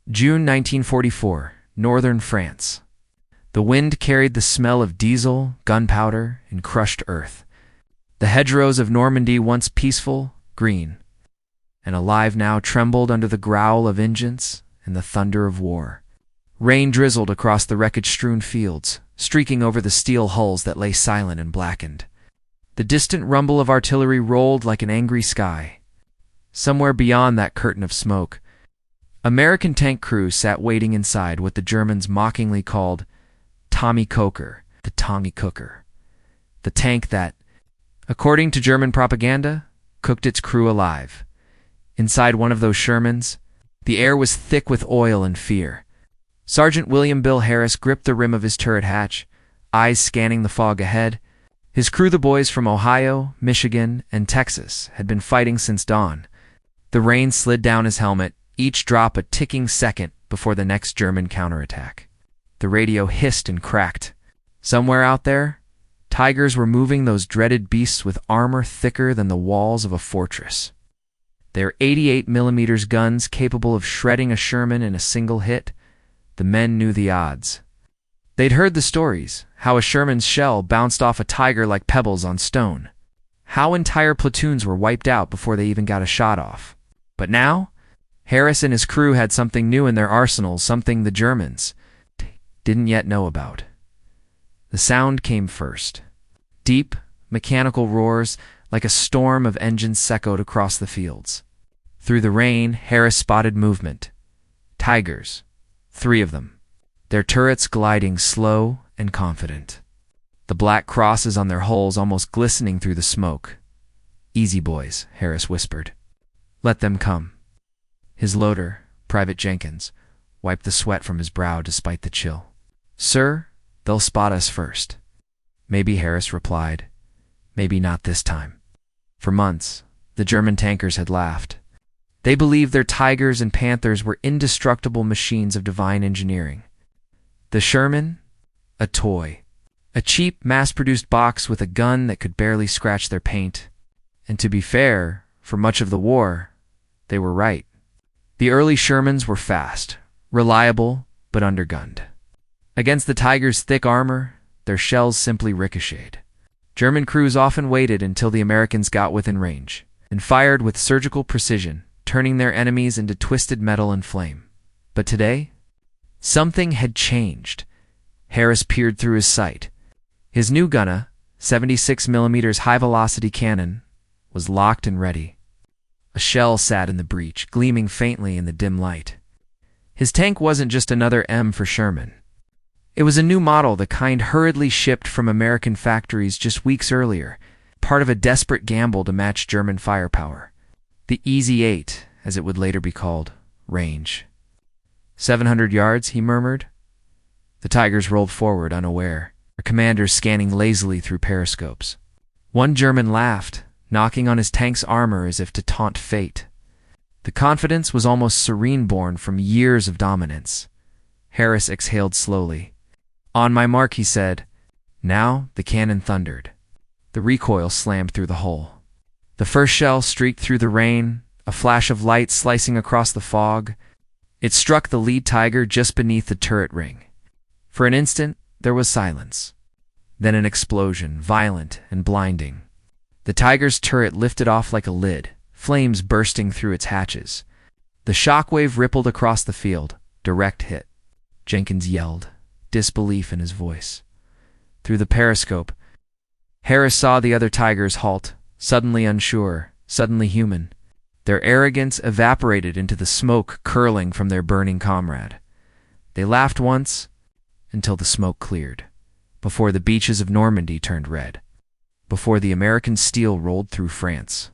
June 1944, northern France. The wind carried the smell of diesel, gunpowder, and crushed earth. The hedgerows of Normandy, once peaceful, green, and alive now, trembled under the growl of engines and the thunder of war. Rain drizzled across the wreckage-strewn fields, streaking over the steel hulls that lay silent and blackened. The distant rumble of artillery rolled like an angry sky. Somewhere beyond that curtain of smoke, American tank crews sat waiting inside what the Germans mockingly called Tommy Coker, the Tommy Cooker. The tank that, according to German propaganda, cooked its crew alive. Inside one of those Shermans, the air was thick with oil and fear. Sergeant William Bill Harris gripped the rim of his turret hatch, eyes scanning the fog ahead. His crew, the boys from Ohio, Michigan, and Texas, had been fighting since dawn. The rain slid down his helmet, each drop a ticking second before the next German counterattack. The radio hissed and cracked. Somewhere out there, Tigers were moving, those dreaded beasts with armor thicker than the walls of a fortress. Their 88mm guns capable of shredding a Sherman in a single hit. The men knew the odds. They'd heard the stories, how a Sherman's shell bounced off a Tiger like pebbles on stone, how entire platoons were wiped out before they even got a shot off. But now, Harris and his crew had something new in their arsenal, something the Germans didn't yet know about. The sound came first. Deep, mechanical roars like a storm of engines echoed across the fields. Through the rain, Harris spotted movement. Tigers, 3 of them, their turrets gliding slow and confident. The black crosses on their hulls almost glistening through the smoke. "Easy, boys," Harris whispered. "Let them come." His loader, Private Jenkins, wiped the sweat from his brow despite the chill. "Sir, they'll spot us first." "Maybe," Harris replied. "Maybe not this time." For months, the German tankers had laughed. They believed their Tigers and Panthers were indestructible machines of divine engineering. The Sherman? A toy. A cheap, mass-produced box with a gun that could barely scratch their paint. And to be fair, for much of the war, they were right. The early Shermans were fast, reliable, but undergunned. Against the Tigers' thick armor, their shells simply ricocheted. German crews often waited until the Americans got within range, and fired with surgical precision, turning their enemies into twisted metal and flame. But today, something had changed. Harris peered through his sight. His new gunna, 76mm high-velocity cannon, was locked and ready. A shell sat in the breech, gleaming faintly in the dim light. His tank wasn't just another M for Sherman. It was a new model, the kind hurriedly shipped from American factories just weeks earlier, part of a desperate gamble to match German firepower. The Easy 8, as it would later be called, range. 700 yards, he murmured. The Tigers rolled forward, unaware, their commanders scanning lazily through periscopes. One German laughed, knocking on his tank's armor as if to taunt fate. The confidence was almost serene, born from years of dominance. Harris exhaled slowly. "On my mark," he said. Now the cannon thundered. The recoil slammed through the hull. The first shell streaked through the rain, a flash of light slicing across the fog. It struck the lead Tiger just beneath the turret ring. For an instant, there was silence. Then an explosion, violent and blinding. The Tiger's turret lifted off like a lid, flames bursting through its hatches. The shockwave rippled across the field. Direct hit. Jenkins yelled, disbelief in his voice. Through the periscope, Harris saw the other Tigers halt, suddenly unsure, suddenly human. Their arrogance evaporated into the smoke curling from their burning comrade. They laughed once, until the smoke cleared, before the beaches of Normandy turned red, before the American steel rolled through France.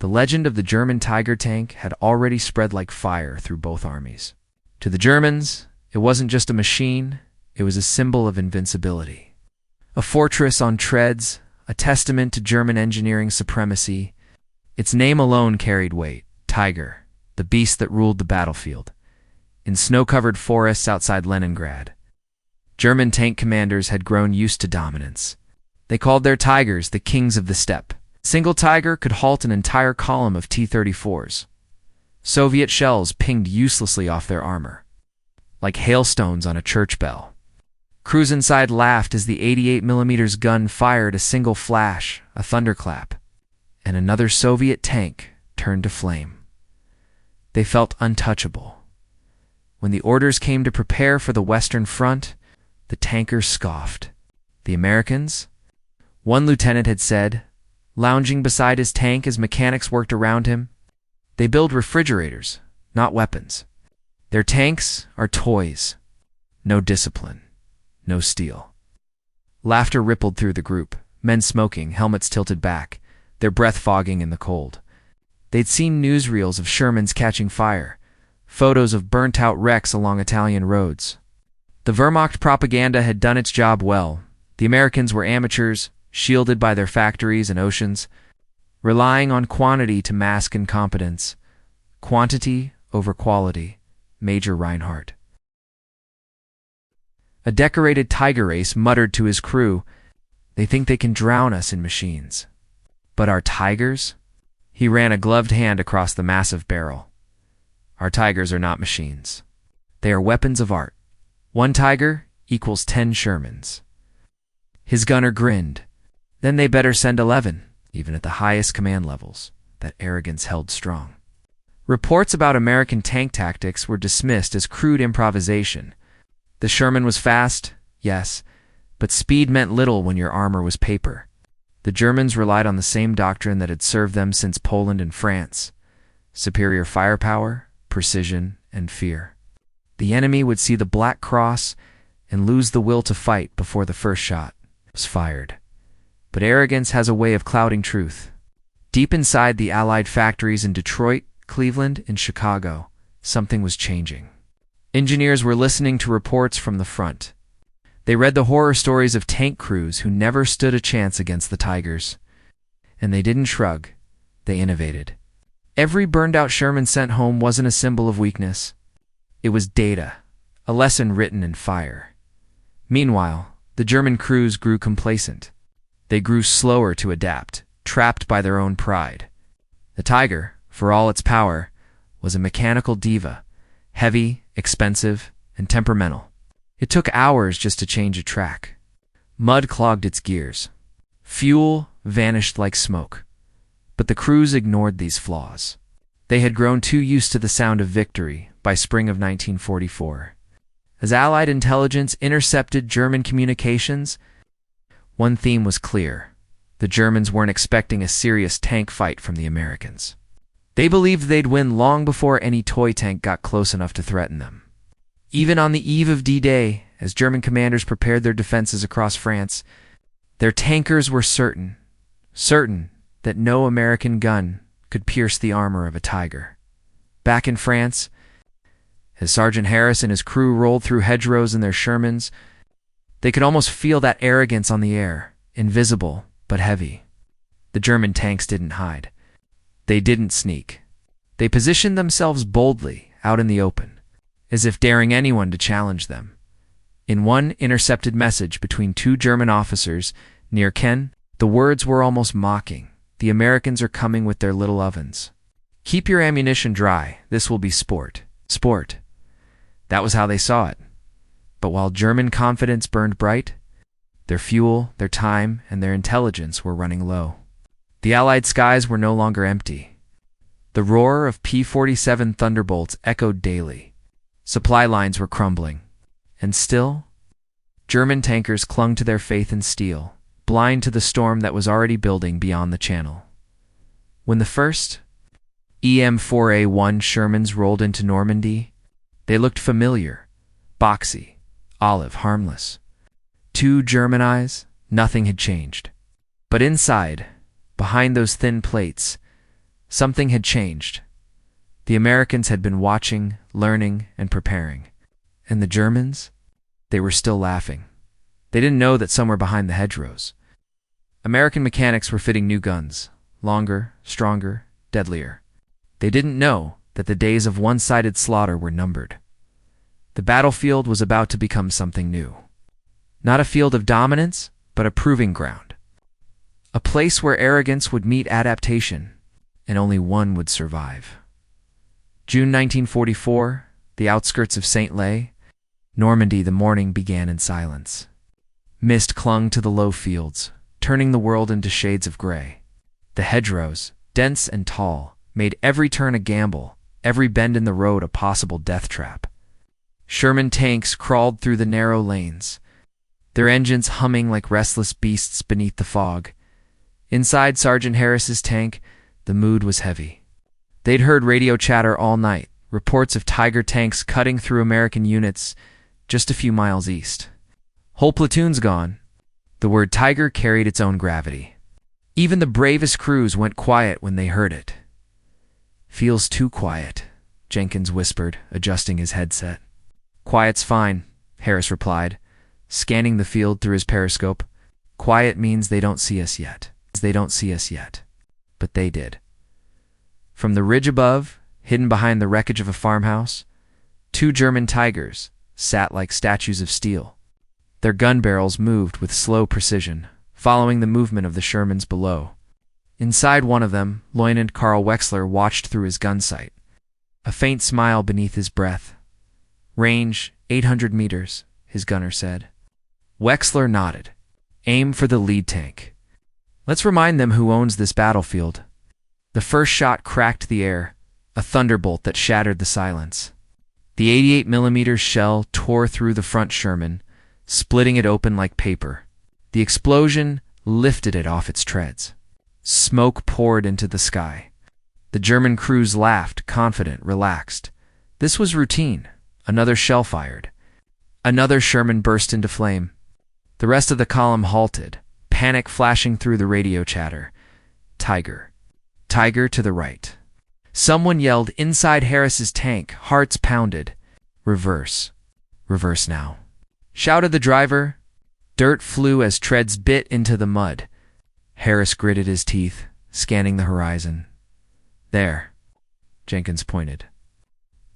The legend of the German Tiger tank had already spread like fire through both armies. To the Germans, it wasn't just a machine, it was a symbol of invincibility. A fortress on treads, a testament to German engineering supremacy. Its name alone carried weight. Tiger, the beast that ruled the battlefield. In snow-covered forests outside Leningrad, German tank commanders had grown used to dominance. They called their Tigers the kings of the steppe. A single Tiger could halt an entire column of T-34s. Soviet shells pinged uselessly off their armor, like hailstones on a church bell. Crews inside laughed as the 88mm gun fired a single flash, a thunderclap, and another Soviet tank turned to flame. They felt untouchable. When the orders came to prepare for the Western Front, the tankers scoffed. The Americans? One lieutenant had said, lounging beside his tank as mechanics worked around him, "They build refrigerators, not weapons. Their tanks are toys. No discipline. No steel." Laughter rippled through the group, men smoking, helmets tilted back, their breath fogging in the cold. They'd seen newsreels of Shermans catching fire, photos of burnt-out wrecks along Italian roads. The Wehrmacht propaganda had done its job well. The Americans were amateurs, shielded by their factories and oceans, relying on quantity to mask incompetence. Quantity over quality. Major Reinhardt. A decorated tiger ace muttered to his crew, "They think they can drown us in machines. But our tigers?" He ran a gloved hand across the massive barrel. "Our tigers are not machines. They are weapons of art. One tiger equals 10 Shermans." His gunner grinned. Then they better send 11, even at the highest command levels. That arrogance held strong. Reports about American tank tactics were dismissed as crude improvisation. The Sherman was fast, yes, but speed meant little when your armor was paper. The Germans relied on the same doctrine that had served them since Poland and France: superior firepower, precision, and fear. The enemy would see the black cross and lose the will to fight before the first shot was fired. But arrogance has a way of clouding truth. Deep inside the Allied factories in Detroit, Cleveland, and Chicago, something was changing. Engineers were listening to reports from the front. They read the horror stories of tank crews who never stood a chance against the Tigers. And they didn't shrug. They innovated. Every burned-out Sherman sent home wasn't a symbol of weakness. It was data, a lesson written in fire. Meanwhile, the German crews grew complacent. They grew slower to adapt, trapped by their own pride. The Tiger, for all its power, was a mechanical diva, heavy, expensive, and temperamental. It took hours just to change a track. Mud clogged its gears. Fuel vanished like smoke. But the crews ignored these flaws. They had grown too used to the sound of victory by spring of 1944. As Allied intelligence intercepted German communications, one theme was clear. The Germans weren't expecting a serious tank fight from the Americans. They believed they'd win long before any toy tank got close enough to threaten them. Even on the eve of D-Day, as German commanders prepared their defenses across France, their tankers were certain that no American gun could pierce the armor of a Tiger. Back in France, as Sergeant Harris and his crew rolled through hedgerows in their Shermans, they could almost feel that arrogance on the air, invisible but heavy. The German tanks didn't hide. They didn't sneak. They positioned themselves boldly out in the open, as if daring anyone to challenge them. In one intercepted message between two German officers near Caen, the words were almost mocking. "The Americans are coming with their little ovens. Keep your ammunition dry. This will be sport." Sport. That was how they saw it. But while German confidence burned bright, their fuel, their time, and their intelligence were running low. The Allied skies were no longer empty. The roar of P-47 Thunderbolts echoed daily. Supply lines were crumbling. And still, German tankers clung to their faith in steel, blind to the storm that was already building beyond the Channel. When the first EM-4A1 Shermans rolled into Normandy, they looked familiar, boxy, olive, harmless. To German eyes, nothing had changed. But inside, behind those thin plates, something had changed. The Americans had been watching, learning, and preparing. And the Germans? They were still laughing. They didn't know that somewhere behind the hedgerows, American mechanics were fitting new guns, longer, stronger, deadlier. They didn't know that the days of one-sided slaughter were numbered. The battlefield was about to become something new. Not a field of dominance, but a proving ground. A place where arrogance would meet adaptation, and only one would survive. June 1944, the outskirts of St. Lay, Normandy. The morning began in silence. Mist clung to the low fields, turning the world into shades of gray. The hedgerows, dense and tall, made every turn a gamble, every bend in the road a possible death trap. Sherman tanks crawled through the narrow lanes, their engines humming like restless beasts beneath the fog. Inside Sergeant Harris's tank, the mood was heavy. They'd heard radio chatter all night, reports of Tiger tanks cutting through American units just a few miles east. Whole platoons gone. The word Tiger carried its own gravity. Even the bravest crews went quiet when they heard it. "Feels too quiet," Jenkins whispered, adjusting his headset. "Quiet's fine," Harris replied, scanning the field through his periscope. "Quiet means they don't see us yet. But they did." From the ridge above, hidden behind the wreckage of a farmhouse, 2 German Tigers sat like statues of steel. Their gun barrels moved with slow precision, following the movement of the Shermans below. Inside one of them, Lieutenant Karl Wexler watched through his gun sight, a faint smile beneath his breath. "Range 800 meters, his gunner said. Wexler nodded. "Aim for the lead tank. Let's remind them who owns this battlefield." The first shot cracked the air, a thunderbolt that shattered the silence. The 88mm shell tore through the front Sherman, splitting it open like paper. The explosion lifted it off its treads. Smoke poured into the sky. The German crews laughed, confident, relaxed. This was routine. Another shell fired. Another Sherman burst into flame. The rest of the column halted, panic flashing through the radio chatter. "Tiger. Tiger to the right." Someone yelled inside Harris's tank, hearts pounded. "Reverse. Reverse now," shouted the driver. Dirt flew as treads bit into the mud. Harris gritted his teeth, scanning the horizon. "There," Jenkins pointed.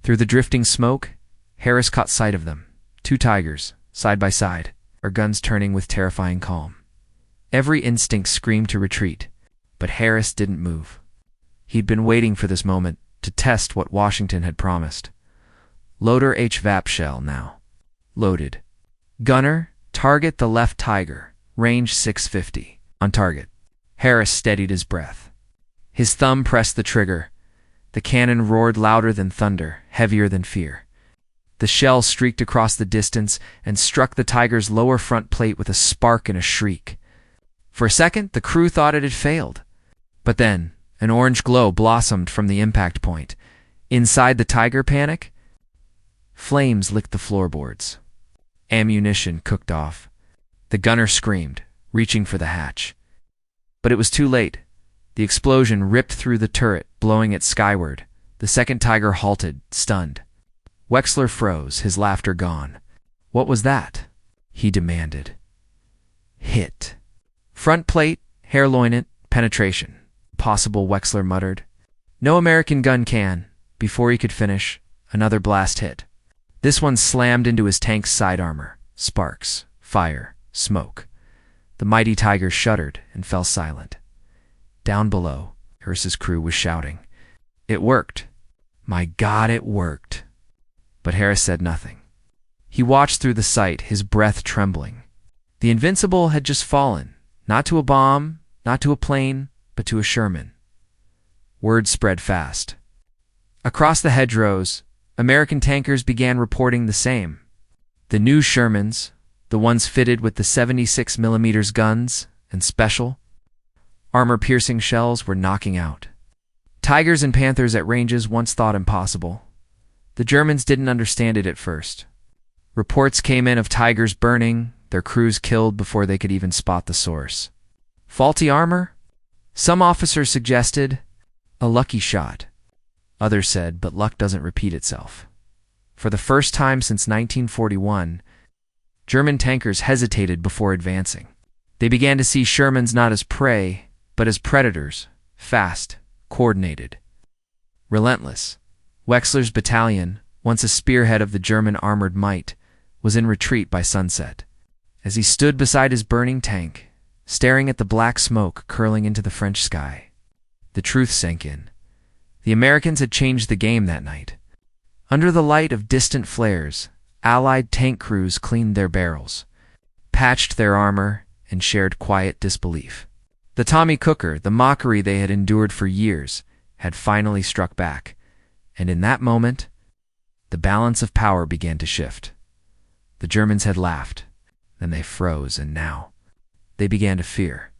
Through the drifting smoke, Harris caught sight of them. 2 Tigers, side by side, their guns turning with terrifying calm. Every instinct screamed to retreat, but Harris didn't move. He'd been waiting for this moment to test what Washington had promised. Loader HVAP shell now. Loaded. "Gunner, target the left Tiger. Range 650. On target." Harris steadied his breath. His thumb pressed the trigger. The cannon roared louder than thunder, heavier than fear. The shell streaked across the distance and struck the Tiger's lower front plate with a spark and a shriek. For a second, the crew thought it had failed. But then, an orange glow blossomed from the impact point. Inside the Tiger panic, flames licked the floorboards. Ammunition cooked off. The gunner screamed, reaching for the hatch. But it was too late. The explosion ripped through the turret, blowing it skyward. The second Tiger halted, stunned. Wexler froze, his laughter gone. "What was that?" he demanded. "Hit. Front plate, hair loinant, penetration." "Possible," Wexler muttered. "No American gun can." Before he could finish, another blast hit. This one slammed into his tank's side armor. Sparks, fire, smoke. The mighty Tiger shuddered and fell silent. Down below, Harris's crew was shouting. "It worked. My God, it worked." But Harris said nothing. He watched through the sight, his breath trembling. The Invincible had just fallen, not to a bomb, not to a plane, but to a Sherman. Word spread fast. Across the hedgerows, American tankers began reporting the same. The new Shermans, the ones fitted with the 76mm guns and special, armor-piercing shells, were knocking out. Tigers and Panthers at ranges once thought impossible. The Germans didn't understand it at first. Reports came in of Tigers burning, their crews killed before they could even spot the source. Faulty armor? Some officers suggested a lucky shot. Others said, but luck doesn't repeat itself. For the first time since 1941, German tankers hesitated before advancing. They began to see Shermans not as prey, but as predators, fast, coordinated. Relentless, Wexler's battalion, once a spearhead of the German armored might, was in retreat by sunset. As he stood beside his burning tank, staring at the black smoke curling into the French sky, the truth sank in. The Americans had changed the game that night. Under the light of distant flares, Allied tank crews cleaned their barrels, patched their armor, and shared quiet disbelief. The Tommy Cooker, the mockery they had endured for years, had finally struck back, and in that moment, the balance of power began to shift. The Germans had laughed, then they froze, and now they began to fear.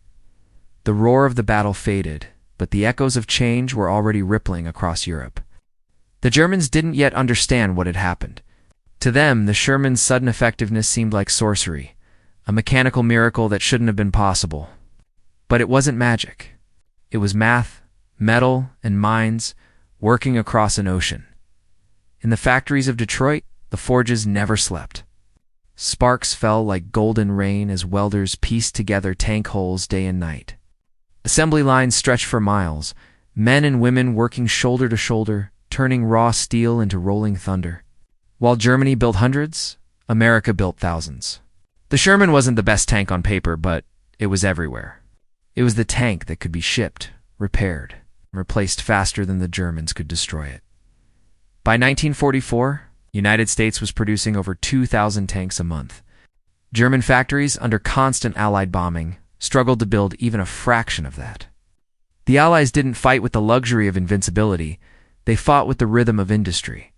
The roar of the battle faded, but the echoes of change were already rippling across Europe. The Germans didn't yet understand what had happened. To them, the Sherman's sudden effectiveness seemed like sorcery, a mechanical miracle that shouldn't have been possible. But it wasn't magic. It was math, metal, and minds working across an ocean. In the factories of Detroit, the forges never slept. Sparks fell like golden rain as welders pieced together tank hulls day and night. Assembly lines stretched for miles, men and women working shoulder to shoulder, turning raw steel into rolling thunder. While Germany built hundreds, America built thousands. The Sherman wasn't the best tank on paper, but it was everywhere. It was the tank that could be shipped, repaired, and replaced faster than the Germans could destroy it. By 1944, the United States was producing over 2,000 tanks a month. German factories, under constant Allied bombing, struggled to build even a fraction of that. The Allies didn't fight with the luxury of invincibility, they fought with the rhythm of industry.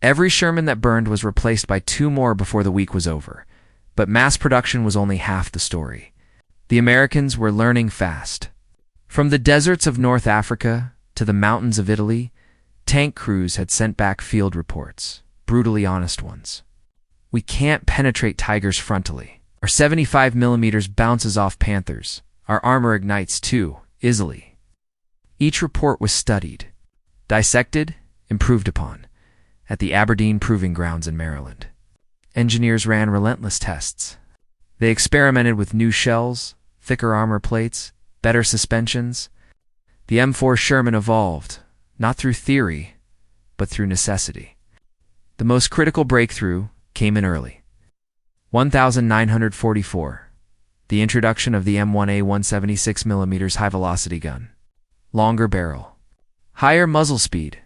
Every Sherman that burned was replaced by 2 more before the week was over, but mass production was only half the story. The Americans were learning fast. From the deserts of North Africa to the mountains of Italy, tank crews had sent back field reports, brutally honest ones. We can't penetrate Tigers frontally. Our 75mm bounces off Panthers. Our armor ignites too, easily. Each report was studied, dissected, improved upon, at the Aberdeen Proving Grounds in Maryland. Engineers ran relentless tests. They experimented with new shells, thicker armor plates, better suspensions. The M4 Sherman evolved, not through theory, but through necessity. The most critical breakthrough came in early. 1944, the introduction of the M1A 176mm high-velocity gun. Longer barrel, higher muzzle speed.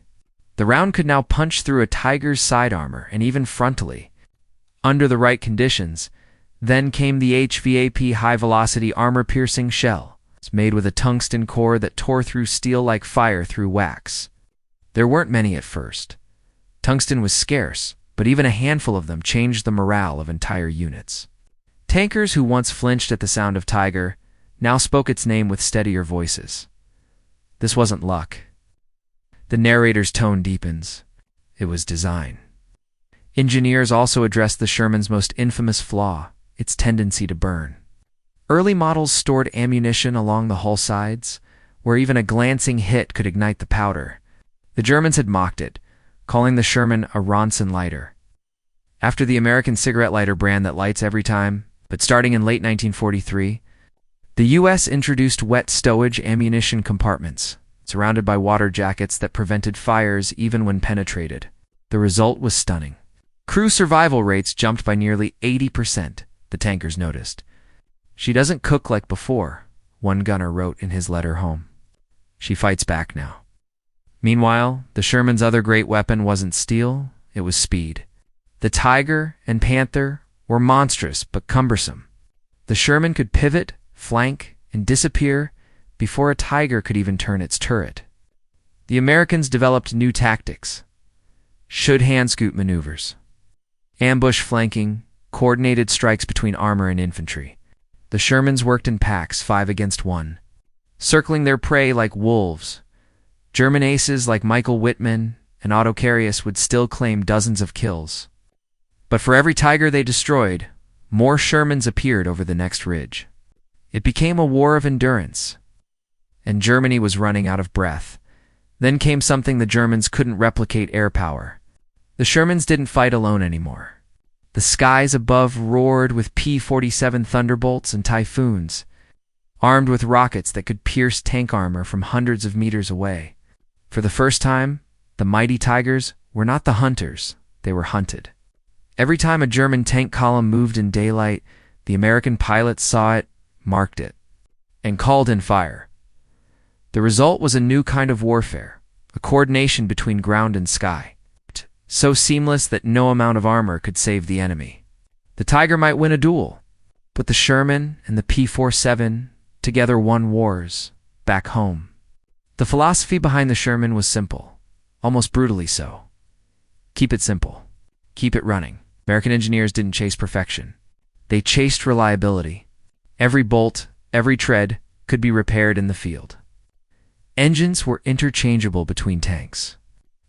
The round could now punch through a Tiger's side armor and even frontally. Under the right conditions, then came the HVAP high-velocity armor-piercing shell. It's made with a tungsten core that tore through steel like fire through wax. There weren't many at first. Tungsten was scarce, but even a handful of them changed the morale of entire units. Tankers who once flinched at the sound of Tiger now spoke its name with steadier voices. This wasn't luck. The narrator's tone deepens. It was design. Engineers also addressed the Sherman's most infamous flaw, its tendency to burn. Early models stored ammunition along the hull sides, where even a glancing hit could ignite the powder. The Germans had mocked it, calling the Sherman a Ronson lighter. After the American cigarette lighter brand that lights every time, but starting in late 1943, the U.S. introduced wet stowage ammunition compartments, surrounded by water jackets that prevented fires even when penetrated. The result was stunning. Crew survival rates jumped by nearly 80%, the tankers noticed. "She doesn't cook like before," one gunner wrote in his letter home. "She fights back now." Meanwhile, the Sherman's other great weapon wasn't steel, it was speed. The Tiger and Panther were monstrous but cumbersome. The Sherman could pivot, flank, and disappear before a Tiger could even turn its turret. The Americans developed new tactics. Should-hand-scoot maneuvers. Ambush flanking, coordinated strikes between armor and infantry. The Shermans worked in packs 5 against 1, circling their prey like wolves. German aces like Michael Wittmann and Otto Carius would still claim dozens of kills. But for every Tiger they destroyed, more Shermans appeared over the next ridge. It became a war of endurance, and Germany was running out of breath. Then came something the Germans couldn't replicate: air power. The Shermans didn't fight alone anymore. The skies above roared with P-47 Thunderbolts and Typhoons, armed with rockets that could pierce tank armor from hundreds of meters away. For the first time, the mighty Tigers were not the hunters, they were hunted. Every time a German tank column moved in daylight, the American pilots saw it, marked it, and called in fire. The result was a new kind of warfare, a coordination between ground and sky, so seamless that no amount of armor could save the enemy. The Tiger might win a duel, but the Sherman and the P-47 together won wars back home. The philosophy behind the Sherman was simple, almost brutally so. Keep it simple. Keep it running. American engineers didn't chase perfection. They chased reliability. Every bolt, every tread could be repaired in the field. Engines were interchangeable between tanks.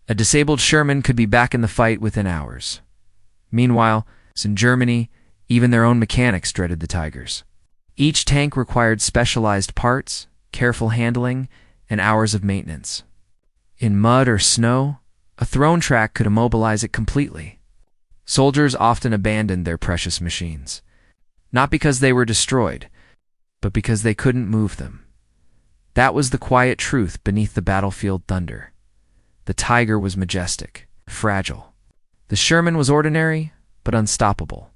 A disabled Sherman could be back in the fight within hours. Meanwhile, in Germany, even their own mechanics dreaded the Tigers. Each tank required specialized parts, careful handling, and hours of maintenance. In mud or snow, a thrown track could immobilize it completely. Soldiers often abandoned their precious machines, not because they were destroyed, but because they couldn't move them. That was the quiet truth beneath the battlefield thunder. The Tiger was majestic, fragile. The Sherman was ordinary, but unstoppable.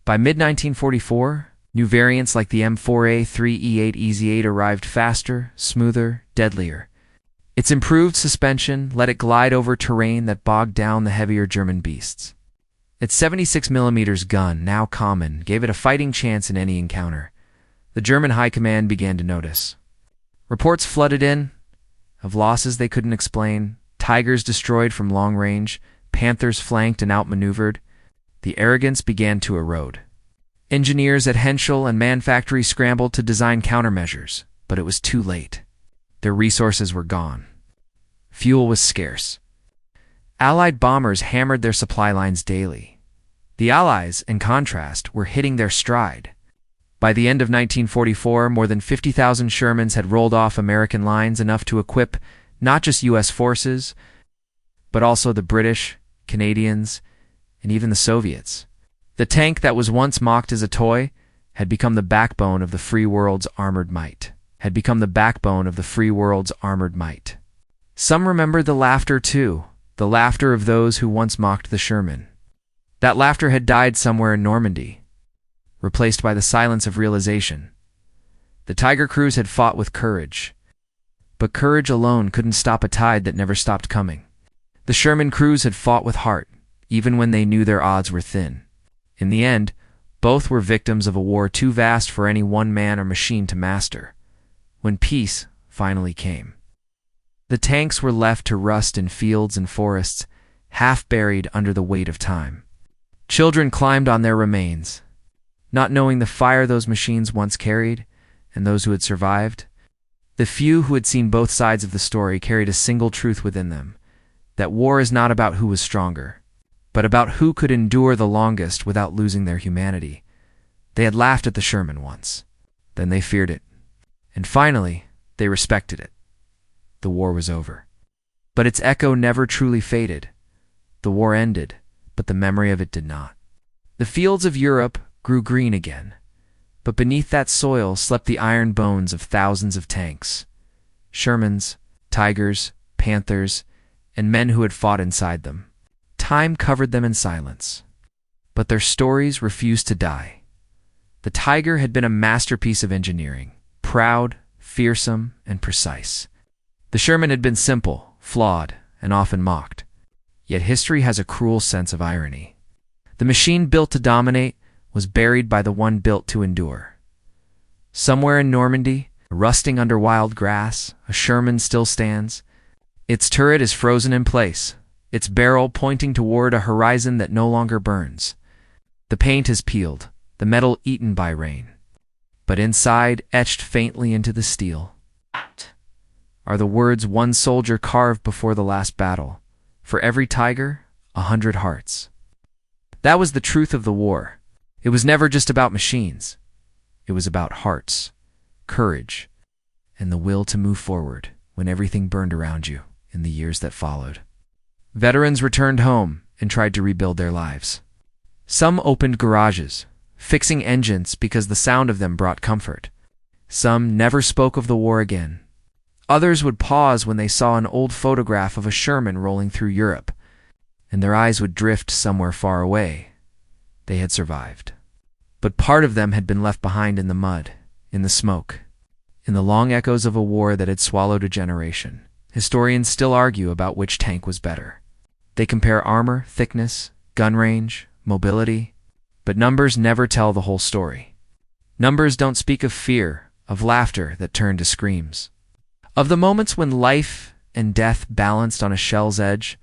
By mid-1944, new variants like the M4A3E8 EZ8 arrived faster, smoother, deadlier. Its improved suspension let it glide over terrain that bogged down the heavier German beasts. Its 76mm gun, now common, gave it a fighting chance in any encounter. The German high command began to notice. Reports flooded in of losses they couldn't explain, Tigers destroyed from long range, Panthers flanked and outmaneuvered. The arrogance began to erode. Engineers at Henschel and Man Factory scrambled to design countermeasures, but it was too late. Their resources were gone. Fuel was scarce. Allied bombers hammered their supply lines daily. The Allies, in contrast, were hitting their stride. By the end of 1944, more than 50,000 Shermans had rolled off American lines, enough to equip not just U.S. forces, but also the British, Canadians, and even the Soviets. The tank that was once mocked as a toy had become the backbone of the free world's armored might. Some remembered the laughter too, the laughter of those who once mocked the Sherman. That laughter had died somewhere in Normandy, replaced by the silence of realization. The Tiger crews had fought with courage, but courage alone couldn't stop a tide that never stopped coming. The Sherman crews had fought with heart, even when they knew their odds were thin. In the end, both were victims of a war too vast for any one man or machine to master. When peace finally came, the tanks were left to rust in fields and forests, half buried under the weight of time. Children climbed on their remains, not knowing the fire those machines once carried, and those who had survived. The few who had seen both sides of the story carried a single truth within them, that war is not about who was stronger, but about who could endure the longest without losing their humanity. They had laughed at the Sherman once, then they feared it, and finally, they respected it. The war was over. But its echo never truly faded. The war ended, but the memory of it did not. The fields of Europe grew green again, but beneath that soil slept the iron bones of thousands of tanks, Shermans, Tigers, Panthers, and men who had fought inside them. Time covered them in silence, but their stories refused to die. The Tiger had been a masterpiece of engineering, proud, fearsome, and precise. The Sherman had been simple, flawed, and often mocked. Yet history has a cruel sense of irony. The machine built to dominate was buried by the one built to endure. Somewhere in Normandy, rusting under wild grass, a Sherman still stands. Its turret is frozen in place, its barrel pointing toward a horizon that no longer burns. The paint is peeled, the metal eaten by rain. But inside, etched faintly into the steel, are the words one soldier carved before the last battle: for every Tiger, 100 hearts. That was the truth of the war. It was never just about machines. It was about hearts, courage, and the will to move forward when everything burned around you in the years that followed. Veterans returned home and tried to rebuild their lives. Some opened garages, fixing engines because the sound of them brought comfort. Some never spoke of the war again. Others would pause when they saw an old photograph of a Sherman rolling through Europe, and their eyes would drift somewhere far away. They had survived. But part of them had been left behind in the mud, in the smoke, in the long echoes of a war that had swallowed a generation. Historians still argue about which tank was better. They compare armor, thickness, gun range, mobility, but numbers never tell the whole story. Numbers don't speak of fear, of laughter that turned to screams, of the moments when life and death balanced on a shell's edge.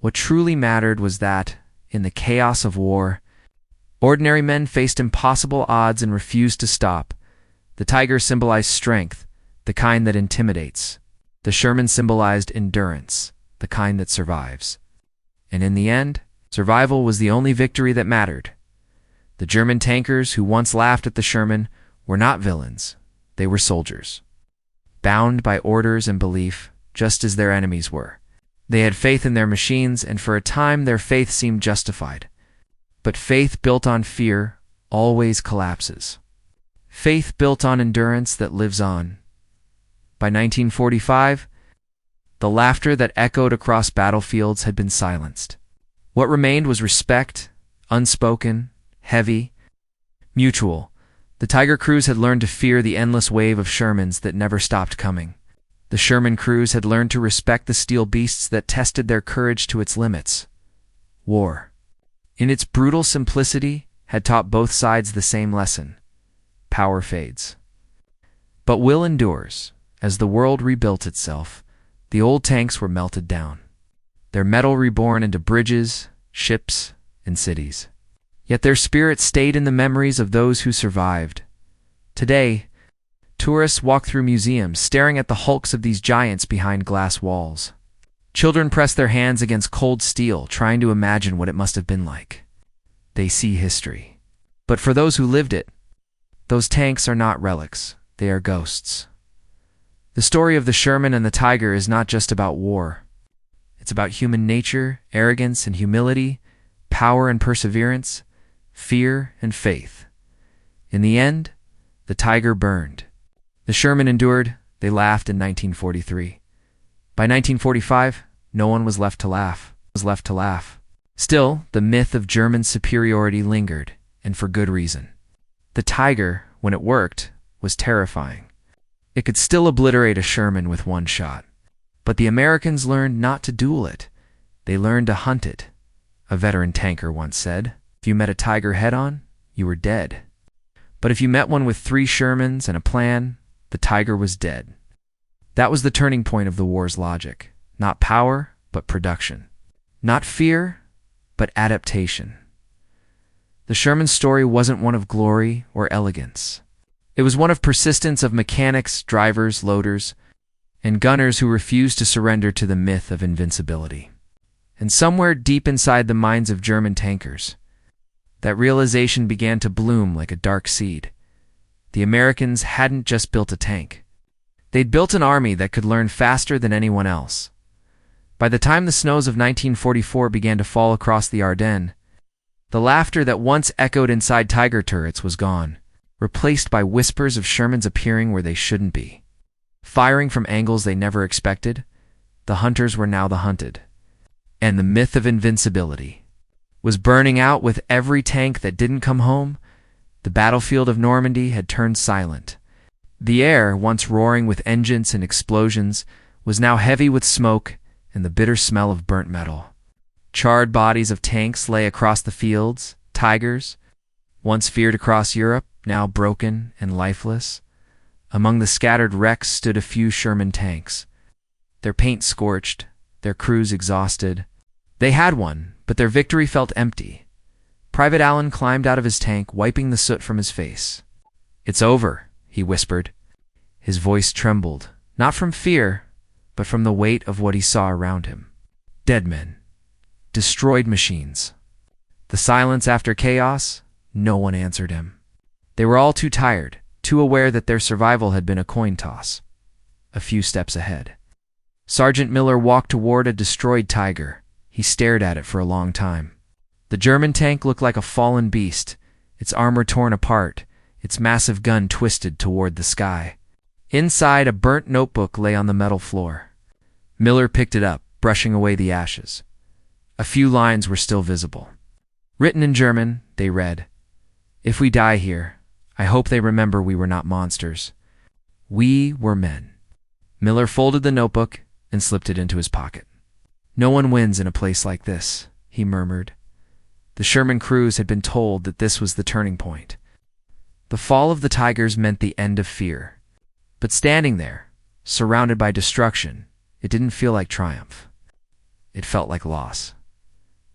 What truly mattered was that, in the chaos of war, ordinary men faced impossible odds and refused to stop. The Tiger symbolized strength, the kind that intimidates. The Sherman symbolized endurance, the kind that survives. And in the end, survival was the only victory that mattered. The German tankers who once laughed at the Sherman were not villains. They were soldiers, bound by orders and belief, just as their enemies were. They had faith in their machines, and for a time their faith seemed justified. But faith built on fear always collapses. Faith built on endurance that lives on. By 1945, the laughter that echoed across battlefields had been silenced. What remained was respect, unspoken, heavy, mutual. The Tiger crews had learned to fear the endless wave of Shermans that never stopped coming. The Sherman crews had learned to respect the steel beasts that tested their courage to its limits. War, in its brutal simplicity, had taught both sides the same lesson. Power fades. But will endures. As the world rebuilt itself, the old tanks were melted down, their metal reborn into bridges, ships, and cities. Yet their spirit stayed in the memories of those who survived. Today, tourists walk through museums staring at the hulks of these giants behind glass walls. Children press their hands against cold steel, trying to imagine what it must have been like. They see history. But for those who lived it, those tanks are not relics, they are ghosts. The story of the Sherman and the Tiger is not just about war. It's about human nature, arrogance and humility, power and perseverance, fear and faith. In the end, the Tiger burned. The Sherman endured. They laughed in 1943. By 1945, no one was left to laugh. Still, the myth of German superiority lingered, and for good reason. The Tiger, when it worked, was terrifying. It could still obliterate a Sherman with one shot. But the Americans learned not to duel it. They learned to hunt it. A veteran tanker once said, "If you met a Tiger head-on, you were dead. But if you met one with 3 Shermans and a plan, the Tiger was dead." That was the turning point of the war's logic. Not power, but production. Not fear, but adaptation. The Sherman story wasn't one of glory or elegance. It was one of persistence, of mechanics, drivers, loaders, and gunners who refused to surrender to the myth of invincibility. And somewhere deep inside the minds of German tankers, that realization began to bloom like a dark seed. The Americans hadn't just built a tank. They'd built an army that could learn faster than anyone else. By the time the snows of 1944 began to fall across the Ardennes, the laughter that once echoed inside Tiger turrets was gone, replaced by whispers of Shermans appearing where they shouldn't be. Firing from angles they never expected, the hunters were now the hunted. And the myth of invincibility was burning out with every tank that didn't come home. The battlefield of Normandy had turned silent. The air, once roaring with engines and explosions, was now heavy with smoke and the bitter smell of burnt metal. Charred bodies of tanks lay across the fields. Tigers, once feared across Europe, now broken and lifeless. Among the scattered wrecks stood a few Sherman tanks, their paint scorched, their crews exhausted. They had won, but their victory felt empty. Private Allen climbed out of his tank, wiping the soot from his face. "It's over," he whispered. His voice trembled, not from fear, but from the weight of what he saw around him. Dead men. Destroyed machines. The silence after chaos, no one answered him. They were all too tired, too aware that their survival had been a coin toss. A few steps ahead, Sergeant Miller walked toward a destroyed Tiger. He stared at it for a long time. The German tank looked like a fallen beast, its armor torn apart, its massive gun twisted toward the sky. Inside, a burnt notebook lay on the metal floor. Miller picked it up, brushing away the ashes. A few lines were still visible. Written in German, they read, "If we die here, I hope they remember we were not monsters. We were men." Miller folded the notebook and slipped it into his pocket. "No one wins in a place like this," he murmured. The Sherman crews had been told that this was the turning point. The fall of the Tigers meant the end of fear. But standing there, surrounded by destruction, it didn't feel like triumph. It felt like loss.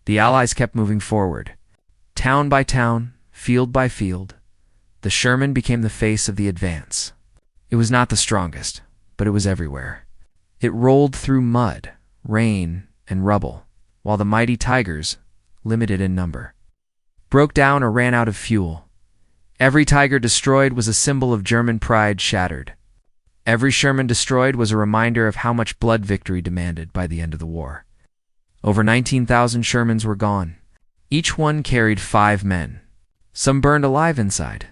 The Allies kept moving forward. Town by town, field by field, the Sherman became the face of the advance. It was not the strongest, but it was everywhere. It rolled through mud, rain, and rubble, while the mighty Tigers, limited in number, broke down or ran out of fuel. Every Tiger destroyed was a symbol of German pride shattered. Every Sherman destroyed was a reminder of how much blood victory demanded by the end of the war. Over 19,000 Shermans were gone. Each one carried 5 men. Some burned alive inside.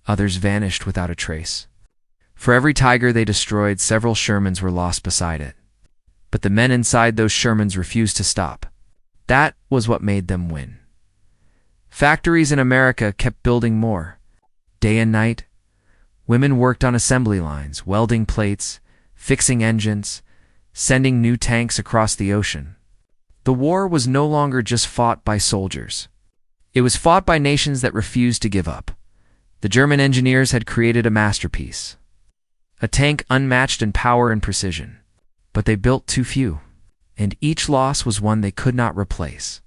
Others vanished without a trace. For every Tiger they destroyed, several Shermans were lost beside it. But the men inside those Shermans refused to stop. That was what made them win. Factories in America kept building more. Day and night, women worked on assembly lines, welding plates, fixing engines, sending new tanks across the ocean. The war was no longer just fought by soldiers. It was fought by nations that refused to give up. The German engineers had created a masterpiece, a tank unmatched in power and precision. But they built too few, and each loss was one they could not replace.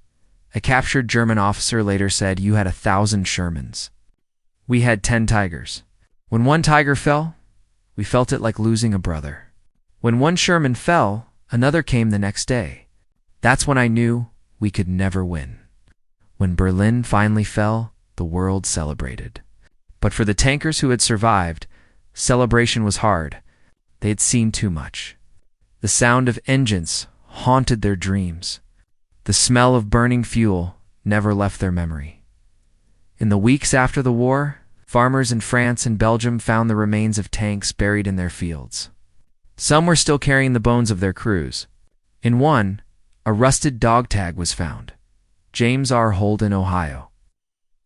A captured German officer later said, "You had 1,000 Shermans. We had 10 Tigers. When one Tiger fell, we felt it like losing a brother. When one Sherman fell, another came the next day. That's when I knew we could never win." When Berlin finally fell, the world celebrated. But for the tankers who had survived, celebration was hard. They had seen too much. The sound of engines haunted their dreams. The smell of burning fuel never left their memory. In the weeks after the war, farmers in France and Belgium found the remains of tanks buried in their fields. Some were still carrying the bones of their crews. In one, a rusted dog tag was found. James R. Holden, Ohio.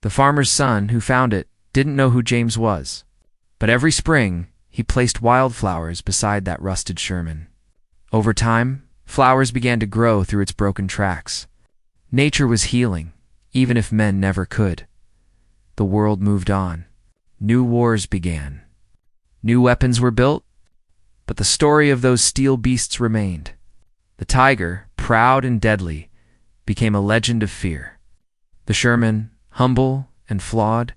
The farmer's son who found it didn't know who James was, but every spring he placed wildflowers beside that rusted Sherman. Over time, flowers began to grow through its broken tracks. Nature was healing, even if men never could. The world moved on. New wars began. New weapons were built, but the story of those steel beasts remained. The Tiger, proud and deadly, became a legend of fear. The Sherman, humble and flawed,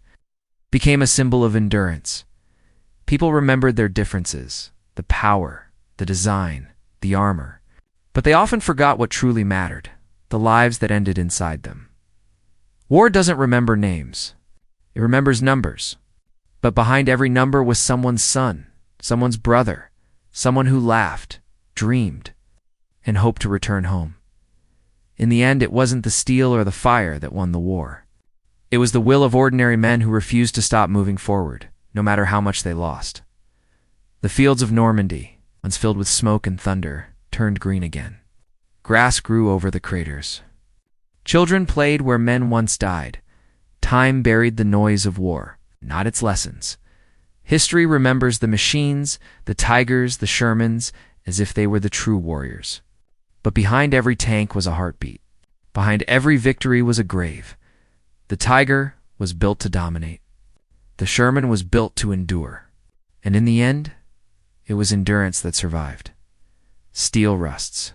became a symbol of endurance. People remembered their differences, the power, the design, the armor, but they often forgot what truly mattered, the lives that ended inside them. War doesn't remember names. It remembers numbers. But behind every number was someone's son, someone's brother, someone who laughed, dreamed, and hoped to return home. In the end, it wasn't the steel or the fire that won the war. It was the will of ordinary men who refused to stop moving forward, no matter how much they lost. The fields of Normandy, once filled with smoke and thunder, turned green again. Grass grew over the craters. Children played where men once died. Time buried the noise of war, not its lessons. History remembers the machines, the Tigers, the Shermans, as if they were the true warriors. But behind every tank was a heartbeat. Behind every victory was a grave. The Tiger was built to dominate. The Sherman was built to endure. And in the end, it was endurance that survived. Steel rusts.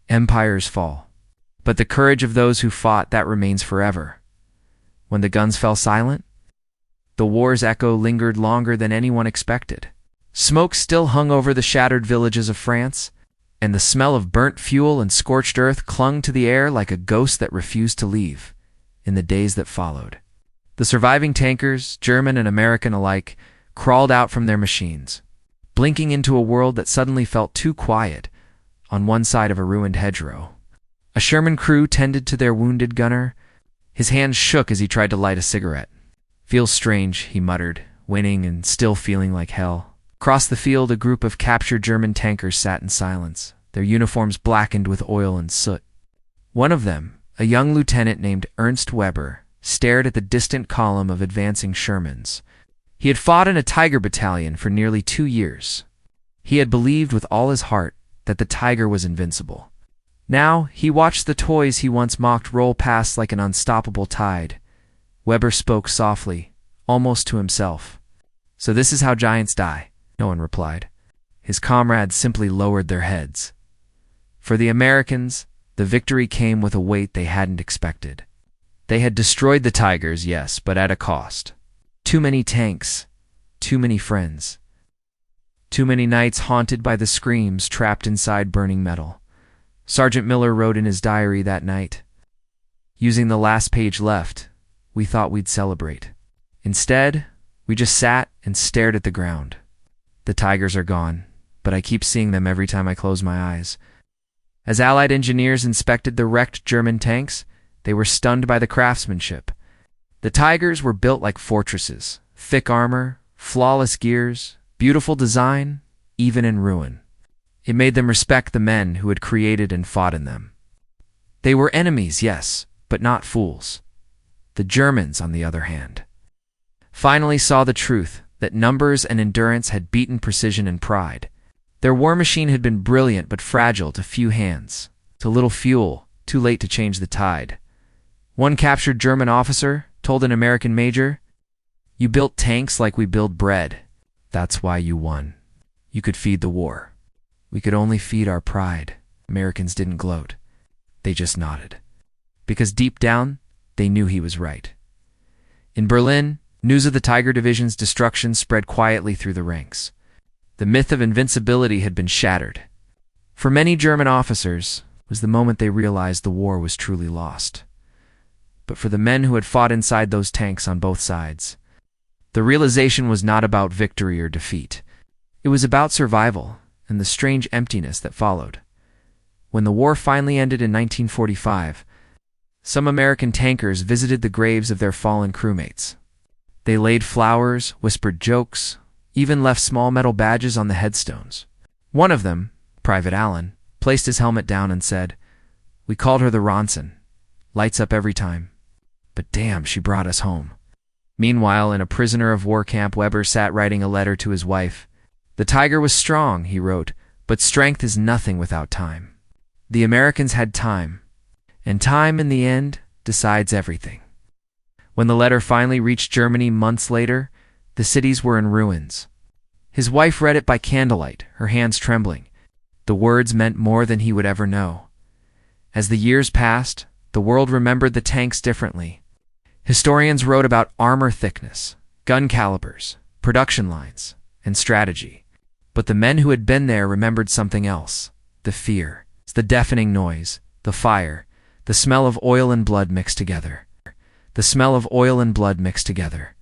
Empires fall. But the courage of those who fought, that remains forever. When the guns fell silent, the war's echo lingered longer than anyone expected. Smoke still hung over the shattered villages of France, and the smell of burnt fuel and scorched earth clung to the air like a ghost that refused to leave. In the days that followed, the surviving tankers, German and American alike, crawled out from their machines, blinking into a world that suddenly felt too quiet on one side of a ruined hedgerow. A Sherman crew tended to their wounded gunner. His hands shook as he tried to light a cigarette. "Feels strange," he muttered, winning and still feeling like hell. Across the field, a group of captured German tankers sat in silence, their uniforms blackened with oil and soot. One of them, a young lieutenant named Ernst Weber, stared at the distant column of advancing Shermans. He had fought in a Tiger battalion for nearly 2 years. He had believed with all his heart that the tiger was invincible. Now, he watched the toys he once mocked roll past like an unstoppable tide. Weber spoke softly, almost to himself. "So this is how giants die," no one replied. His comrades simply lowered their heads. For the Americans, the victory came with a weight they hadn't expected. They had destroyed the tigers, yes, but at a cost. Too many tanks, too many friends. Too many nights haunted by the screams trapped inside burning metal. Sergeant Miller wrote in his diary that night, "Using the last page left, we thought we'd celebrate. Instead, we just sat and stared at the ground. The tigers are gone, but I keep seeing them every time I close my eyes." As Allied engineers inspected the wrecked German tanks, they were stunned by the craftsmanship. The tigers were built like fortresses, thick armor, flawless gears, beautiful design, even in ruin. It made them respect the men who had created and fought in them. They were enemies, yes, but not fools. The Germans, on the other hand, finally saw the truth that numbers and endurance had beaten precision and pride. Their war machine had been brilliant but fragile to few hands, to little fuel, too late to change the tide. One captured German officer told an American major, "You built tanks like we build bread. That's why you won. You could feed the war. We could only feed our pride." Americans didn't gloat. They just nodded. Because deep down, they knew he was right. In Berlin, news of the Tiger Division's destruction spread quietly through the ranks. The myth of invincibility had been shattered. For many German officers, it was the moment they realized the war was truly lost. But for the men who had fought inside those tanks on both sides, the realization was not about victory or defeat. It was about survival and the strange emptiness that followed. When the war finally ended in 1945, some American tankers visited the graves of their fallen crewmates. They laid flowers, whispered jokes, even left small metal badges on the headstones. One of them, Private Allen, placed his helmet down and said, "We called her the Ronson. Lights up every time. But damn, she brought us home." Meanwhile, in a prisoner of war camp, Weber sat writing a letter to his wife. "The tiger was strong," he wrote, "but strength is nothing without time." The Americans had time, and time, in the end, decides everything. When the letter finally reached Germany months later, the cities were in ruins. His wife read it by candlelight, her hands trembling. The words meant more than he would ever know. As the years passed, the world remembered the tanks differently. Historians wrote about armor thickness, gun calibers, production lines, and strategy. But the men who had been there remembered something else: the fear, the deafening noise, the fire, the smell of oil and blood mixed together. The smell of oil and blood mixed together.